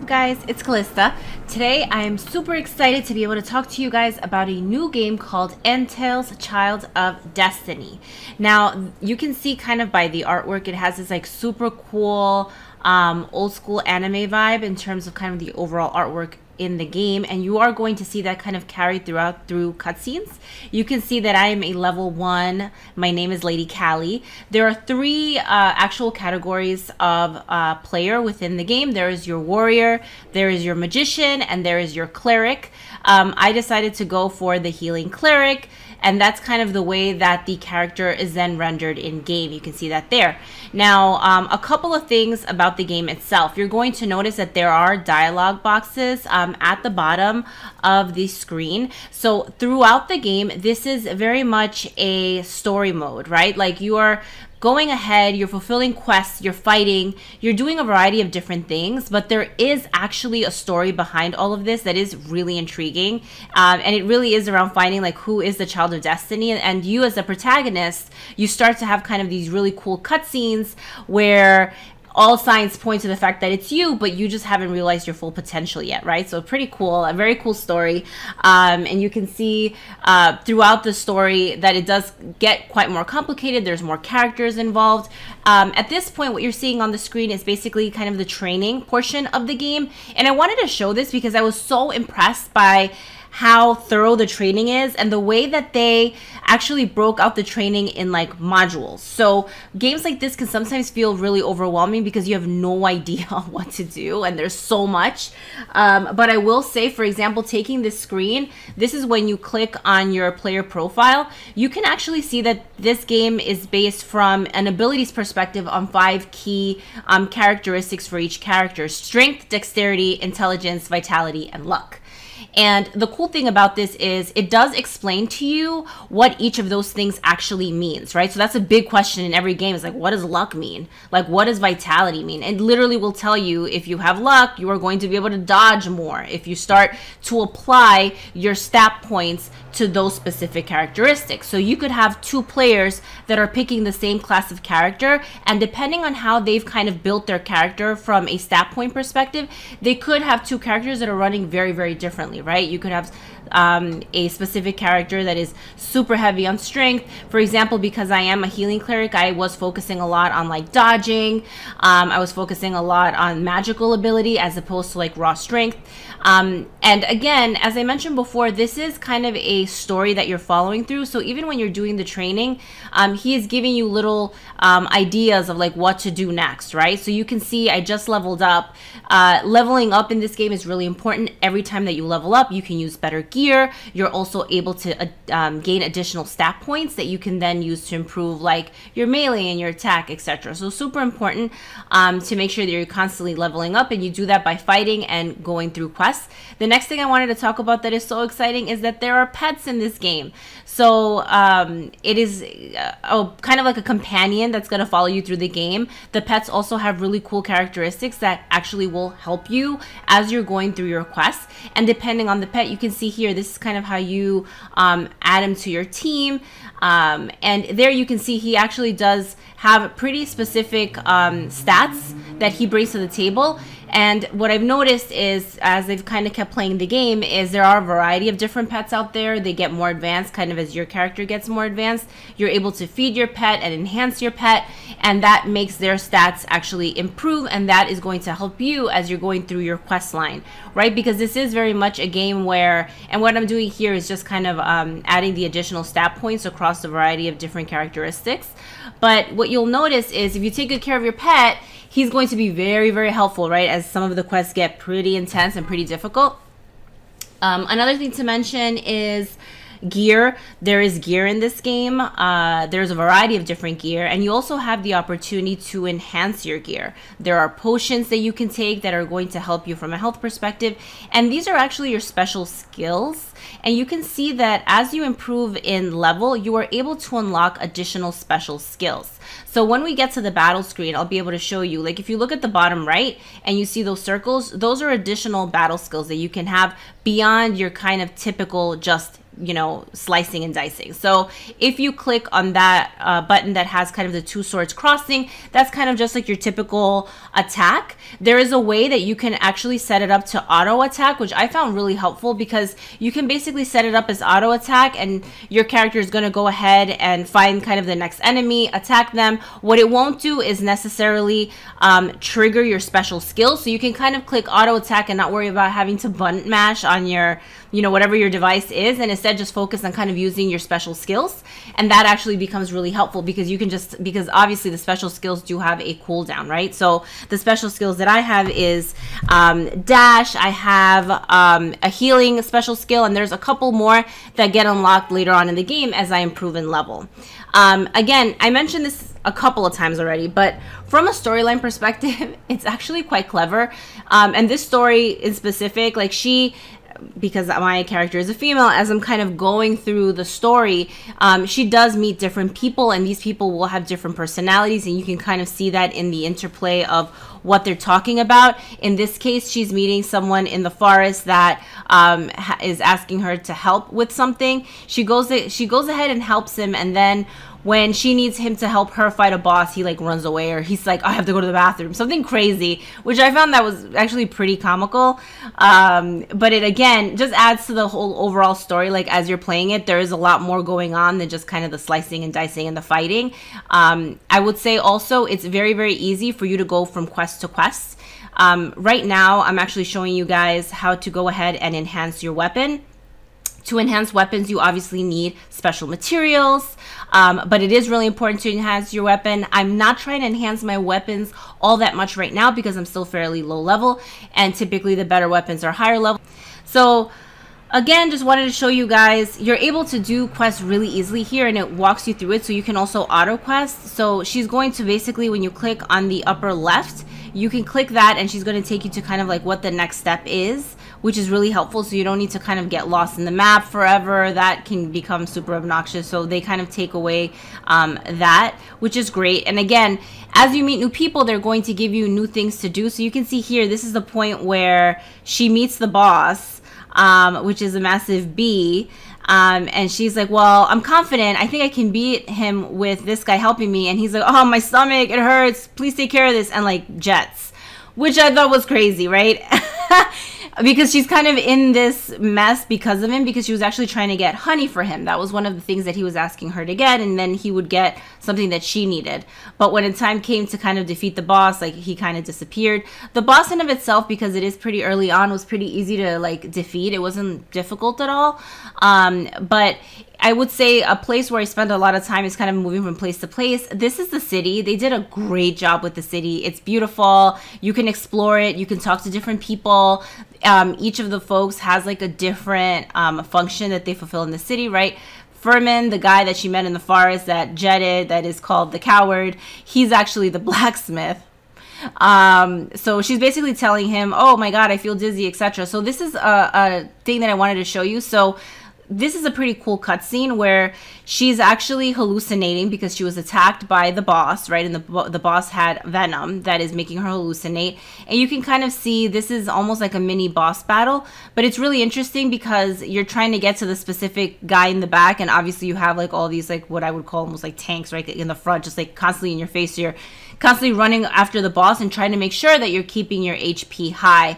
Guys, it's Calysta. Today I am super excited to be able to talk to you guys about a new game called NTales Child of Destiny. Now you can see kind of by the artwork it has this like super cool old school anime vibe in terms of kind of the overall artwork in the game, and you are going to see that kind of carried through cutscenes. You can see that I am a level 1. My name is Lady Callie. There are 3 actual categories of player within the game. There is your warrior, there is your magician, and there is your cleric. I decided to go for the healing cleric, and that's kind of the way that the character is then rendered in game. You can see that there. Now, a couple of things about the game itself. You're going to notice that there are dialogue boxes at the bottom of the screen. So throughout the game, this is very much a story mode, right? Like you are going ahead, you're fulfilling quests, you're fighting, you're doing a variety of different things, but there is actually a story behind all of this that is really intriguing. And it really is around finding like who is the child of destiny, and you as the protagonist, you start to have kind of these really cool cutscenes where all signs point to the fact that it's you, but you just haven't realized your full potential yet, right? So pretty cool, a very cool story. And you can see throughout the story that it does get quite more complicated. There's more characters involved. At this point, what you're seeing on the screen is basically kind of the training portion of the game. And I wanted to show this because I was so impressed by how thorough the training is and the way that they actually broke out the training in like modules. So games like this can sometimes feel really overwhelming because you have no idea what to do and there's so much. But I will say, for example, taking this screen, this is when you click on your player profile, you can actually see that this game is based from an abilities perspective on 5 key characteristics for each character: strength, dexterity, intelligence, vitality, and luck. And the cool thing about this is it does explain to you what each of those things actually means, right? So that's a big question in every game, is like, what does luck mean? Like, what does vitality mean? It literally will tell you if you have luck, you are going to be able to dodge more if you start to apply your stat points to those specific characteristics. So you could have 2 players that are picking the same class of character, and depending on how they've kind of built their character from a stat point perspective, they could have 2 characters that are running very, very differently, right? You could have a specific character that is super heavy on strength. For example, because I am a healing cleric, I was focusing a lot on like dodging. I was focusing a lot on magical ability as opposed to like raw strength. And again, as I mentioned before, this is kind of a story that you're following through. So even when you're doing the training, he is giving you little ideas of like what to do next, right? So you can see I just leveled up. Leveling up in this game is really important. Every time that you level up, you can use better gear. You're also able to gain additional stat points that you can then use to improve like your melee and your attack, etc. So super important to make sure that you're constantly leveling up, and you do that by fighting and going through quests. The next thing I wanted to talk about that is so exciting is that there are pets in this game. So it is kind of like a companion that's going to follow you through the game. The pets also have really cool characteristics that actually will help you as you're going through your quests. And depending on the pet, you can see here, this is kind of how you add him to your team. And there you can see he actually does have pretty specific stats that he brings to the table. And what I've noticed is, as they've kind of kept playing the game, is there are a variety of different pets out there. They get more advanced kind of as your character gets more advanced. You're able to feed your pet and enhance your pet, and that makes their stats actually improve, and that is going to help you as you're going through your quest line, right? Because this is very much a game where, and what I'm doing here is just kind of adding the additional stat points across a variety of different characteristics. But what you'll notice is if you take good care of your pet, he's going to be very, very helpful, right? As some of the quests get pretty intense and pretty difficult. Another thing to mention is gear. There is gear in this game. There's a variety of different gear, and you also have the opportunity to enhance your gear. There are potions that you can take that are going to help you from a health perspective, and these are actually your special skills. And you can see that as you improve in level, you are able to unlock additional special skills. So when we get to the battle screen, I'll be able to show you, like if you look at the bottom right and you see those circles, those are additional battle skills that you can have beyond your kind of typical just you know, slicing and dicing. So if you click on that button that has kind of the two swords crossing, that's kind of just like your typical attack. There is a way that you can actually set it up to auto attack, which I found really helpful, because you can basically set it up as auto attack and your character is going to go ahead and find kind of the next enemy, attack them. What it won't do is necessarily trigger your special skills. So you can kind of click auto attack and not worry about having to button mash on your, you know, whatever your device is, and instead just focus on kind of using your special skills. And that actually becomes really helpful, because you can just, because obviously the special skills do have a cooldown, right? So the special skills that I have is dash, I have a healing special skill, and there's a couple more that get unlocked later on in the game as I improve in level. Again, I mentioned this a couple of times already, but from a storyline perspective, it's actually quite clever. And this story in specific, like because my character is a female, as I'm kind of going through the story, she does meet different people, and these people will have different personalities, and you can kind of see that in the interplay of what they're talking about. In this case, she's meeting someone in the forest that is asking her to help with something. She goes ahead and helps him, and then when she needs him to help her fight a boss, he like runs away, or he's like, I have to go to the bathroom, something crazy, which I found that was actually pretty comical. But it again just adds to the whole overall story. Like as you're playing it, there is a lot more going on than just kind of the slicing and dicing and the fighting. I would say also it's very, very easy for you to go from quest to quest. Right now, I'm actually showing you guys how to go ahead and enhance your weapon. To enhance weapons, you obviously need special materials, but it is really important to enhance your weapon. I'm not trying to enhance my weapons all that much right now because I'm still fairly low level, and typically the better weapons are higher level. So again, just wanted to show you guys, you're able to do quests really easily here, and it walks you through it. So you can also auto quest. So she's going to basically, when you click on the upper left, you can click that and she's going to take you to kind of like what the next step is, which is really helpful. So you don't need to kind of get lost in the map forever. That can become super obnoxious. So they kind of take away that, which is great. And again, as you meet new people, they're going to give you new things to do. So you can see here, this is the point where she meets the boss, which is a massive bee. And she's like, well, I'm confident. I think I can beat him with this guy helping me. And he's like, oh, my stomach, it hurts. Please take care of this. And like jets, which I thought was crazy, right? Because she's kind of in this mess because of him, because she was actually trying to get honey for him. That was one of the things that he was asking her to get, and then he would get something that she needed. But when the time came to kind of defeat the boss, like he kind of disappeared. The boss in of itself, because it is pretty early on, was pretty easy to like defeat. It wasn't difficult at all. But I would say a place where I spend a lot of time is kind of moving from place to place. This is the city. They did a great job with the city. It's beautiful. You can explore it. You can talk to different people. Each of the folks has like a different function that they fulfill in the city, right? Furman, the guy that she met in the forest that jetted, that is called the Coward, he's actually the blacksmith. So she's basically telling him, oh my god, I feel dizzy, etc. So this is a thing that I wanted to show you. So this is a pretty cool cutscene where she's actually hallucinating because she was attacked by the boss, right? And the boss had venom that is making her hallucinate. And you can kind of see this is almost like a mini boss battle, but it's really interesting because you're trying to get to the specific guy in the back, and obviously you have like all these like what I would call almost like tanks right in the front, just like constantly in your face. So you're constantly running after the boss and trying to make sure that you're keeping your HP high.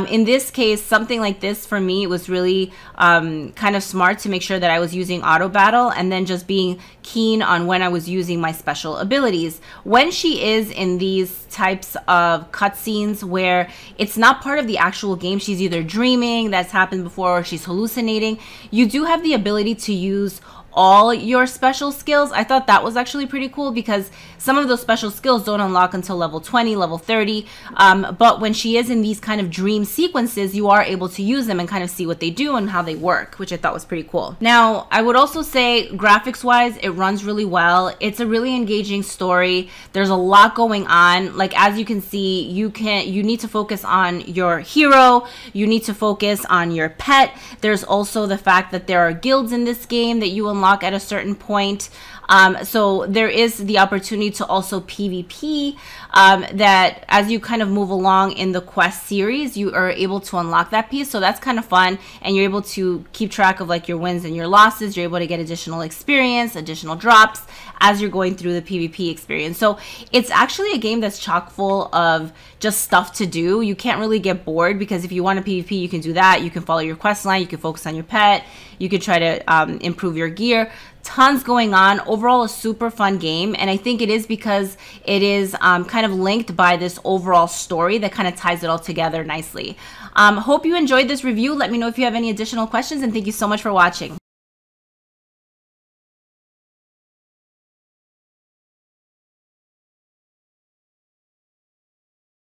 In this case, something like this for me was really kind of smart to make sure that I was using auto battle, and then just being keen on when I was using my special abilities. When she is in these types of cutscenes where it's not part of the actual game, she's either dreaming, that's happened before, or she's hallucinating, you do have the ability to use all your special skills. I thought that was actually pretty cool because some of those special skills don't unlock until level 20, level 30. But when she is in these kind of dream sequences, you are able to use them and kind of see what they do and how they work, which I thought was pretty cool. Now, I would also say graphics wise, it runs really well. It's a really engaging story. There's a lot going on. Like, as you can see, you need to focus on your hero. You need to focus on your pet. There's also the fact that there are guilds in this game that you unlock at a certain point. So there is the opportunity to also PvP, that as you kind of move along in the quest series, you are able to unlock that piece. So that's kind of fun, and you're able to keep track of like your wins and your losses. You're able to get additional experience, additional drops as you're going through the PvP experience. So it's actually a game that's chock full of just stuff to do. You can't really get bored, because if you want a PvP, you can do that. You can follow your quest line, you can focus on your pet, you can try to improve your gear. Tons going on. Overall, a super fun game, and I think it is because it is kind of linked by this overall story that kind of ties it all together nicely. Hope you enjoyed this review. Let me know if you have any additional questions, and thank you so much for watching.